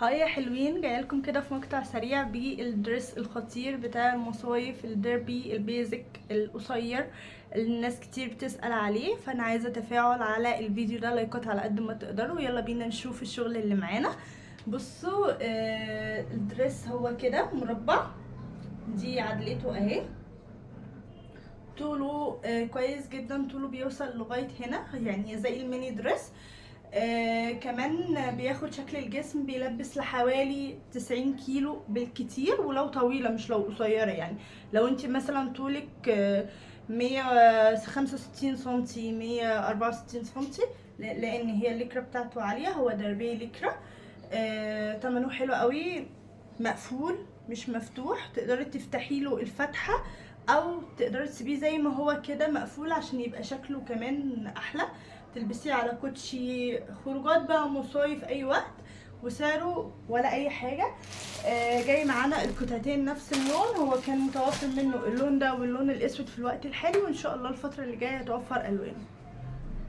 هاي يا حلوين، جايلكم كده في مقطع سريع بالدرس الخطير بتاع المصايف الديربي البيزك القصير اللي الناس كتير بتسأل عليه. فانا عايزة تفاعل على الفيديو ده، لايكات على قد ما تقدروا. يلا بينا نشوف الشغل اللي معانا. بصوا، الدرس هو كده مربع، دي عدلته اهي. طوله كويس جدا، طوله بيوصل لغاية هنا، يعني زي الميني دريس. كمان بياخد شكل الجسم، بيلبس لحوالي 90 كيلو بالكتير، ولو طويلة مش لو قصيرة. يعني لو انت مثلا طولك 165 سنتي 164 سنتي، لان هي الليكرة بتاعته عالية، هو دربي ليكرة. تمنه حلو قوي، مقفول مش مفتوح، تقدري تفتحي له الفتحة او تقدري تسيبيه زي ما هو كده مقفول عشان يبقى شكله كمان احلى. تلبسيه على كوتشي، خروجات بقى، مصايف، اي وقت. وسعره ولا اي حاجه. جاي معانا القطعتين نفس اللون، هو كان متوفر منه اللون ده واللون الاسود في الوقت الحالي، وان شاء الله الفتره اللي جايه هتوفر الوان.